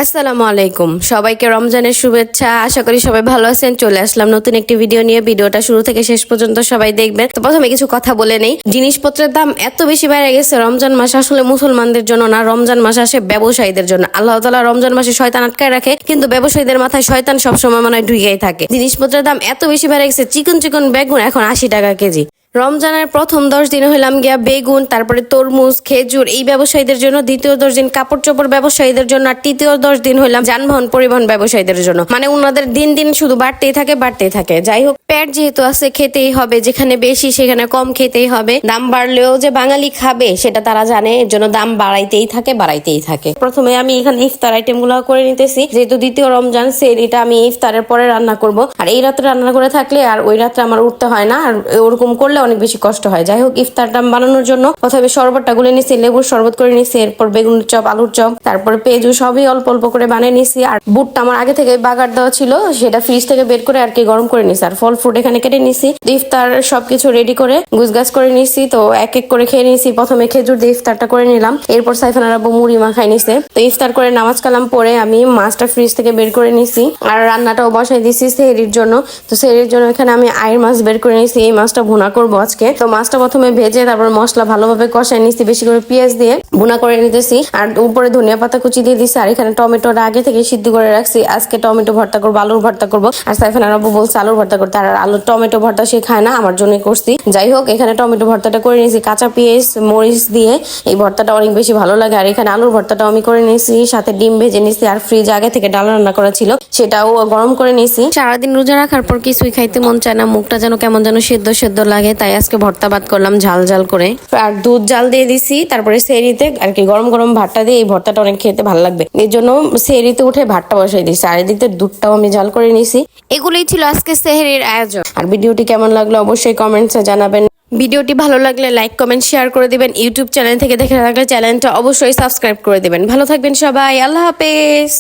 আসসালামু আলাইকুম, সবাইকে রমজানের শুভেচ্ছা। আশা করি সবাই ভালো আছেন। চলে আসলাম নতুন একটি ভিডিও নিয়ে। ভিডিওটা শুরু থেকে শেষ পর্যন্ত সবাই দেখবেন। তো প্রথমে কিছু কথা বলে নেই। জিনিসপত্রের দাম এত বেশি বেড়ে গেছে। রমজান মাস আসলে মুসলমানদের জন্য না, রমজান মাস আসে ব্যবসায়ীদের জন্য। আল্লাহ তাআলা রমজান মাসে শয়তান আটকায় রাখে, কিন্তু ব্যবসায়ীদের মাথায় শয়তান সবসময় মনে হয় ঢুকেই থাকে। জিনিসপত্রের দাম এত বেশি বেড়ে গেছে। চিকন চিকন বেগুন এখন 80 টাকা কেজি। রমজানের প্রথম 10 দিন হইলাম গিয়া বেগুন, তারপরে তরমুজ, খেজুর এই ব্যবসায়ীদের জন্য। দ্বিতীয় 10 দিন কাপড় চোপড় ব্যবসায়ীদের জন্য। আর তৃতীয় 10 দিন হইলাম যানবাহন পরিবহন ব্যবসায়ীদের জন্য। মানে ওনাদের দিন দিন শুধু বাড়তেই থাকে। যাই হোক, পেট যেহেতু আছে খেতেই হবে। যেখানে বেশি সেখানে কম খেতেই হবে। দাম বাড়লেও যে বাঙালি খাবে সেটা তারা জানে, এর জন্য দাম বাড়াইতেই থাকে। প্রথমে আমি এখানে ইফতার আইটেম গুলো করে নিতেছি। যেহেতু দ্বিতীয় রমজান, সেটা আমি ইফতারের পরে রান্না করব। আর এই রাত্রে রান্না করে থাকলে আর ওই রাত্রে আমার উঠতে হয় না, আর ওরকম করলে অনেক বেশি কষ্ট হয়। যাই হোক, ইফতারটা বানানোর জন্য প্রথমে শরবতটা গুলে নিছি, লেবুর শরবত করে নিছি, এরপর বেগুনের চপ, আলুর চপ, তারপর পেঁয়াজু সবই অল্প অল্প করে বানিয়ে নিছি। আর বুটটা আমার আগে থেকে বাগার দেওয়া ছিল, সেটা ফ্রিজ থেকে বের করে আর কি গরম করে নিছি। আর ফল ফ্রুট এখানে কেটে নিছি। ইফতার সবকিছু রেডি করে গুছগাছ করে নিছি। তো এক এক করে খেয়ে নিছি। প্রথমে খেজুর দিয়ে ইফতারটা করে নিলাম, এরপর সাইফানার আব্বু মুড়ি মাখাই নিছে। তো ইফতার করে নামাজ কালাম পরে আমি মাছটা ফ্রিজ থেকে বের করে নিছি, আর রান্নাটাও বসাই দিছি সেহরির জন্য। তো সেহরির জন্য এখানে আমি আয়ের মাছ বের করে নিছি। এই মাছটা ভুনা করবো আজকে। তো মাছটা প্রথমে ভেজে তারপর মশলা ভালোভাবে কষাই নিচ্ছি, বেশি করে পেঁয়াজ দিয়ে ভুনা করে নিতেছি। আর উপরে ধনিয়া পাতা কুচি দিয়ে দিচ্ছি। আর এখানে টমেটোটা আগে থেকে সিদ্ধ করে রাখছি। আজকে টমেটো ভর্তা করবো, আলুর ভর্তা করবো। আর সাইফানার আব্বু বলছে আলুর ভর্তা করতে, আর আলুর টমেটো ভর্তা সে খায় না, আমার জন্যই করছি। যাই হোক, এখানে টমেটো ভর্তাটা করে নিয়েছি কাঁচা পেঁয়াজ মরিচ দিয়ে। এই ভর্তাটা অনেক বেশি ভালো লাগে। আর এখানে আলুর ভর্তাটাও আমি করে নিয়েছি, সাথে ডিম ভেজে নিয়েছি। আর ফ্রিজ আগে থেকে ডাল রান্না করা ছিল, সেটাও গরম করে নিয়েছি। সারাদিন রোজা রাখার পর কিছুই খাইতে মন চায় না, মুখটা যেন কেমন যেন সেদ্ধ লাগে। তাই আজকে ভর্তা ভাত করলাম ঝাল ঝাল করে। আর দুধ জাল দিয়ে দিছি। তারপরে সেহরিতে আর কি গরম গরম ভাতটা দিয়ে এই ভর্তাটা অনেক খেতে ভালো লাগবে, এর জন্য সেহরিতে উঠে ভাতটা বসাই দিছি। আর এদিকে দুধটাও আমি জাল করে নিছি। এগুলোই ছিল আজকে সেহরির আয়োজন। আর ভিডিওটি কেমন লাগলো অবশ্যই কমেন্টসে জানাবেন। ভিডিওটি ভালো লাগলে লাইক কমেন্ট শেয়ার করে দিবেন। ইউটিউব চ্যানেল থেকে দেখে থাকলে চ্যানেলটা অবশ্যই সাবস্ক্রাইব করে দিবেন। ভালো থাকবেন সবাই, আল্লাহ হাফেজ।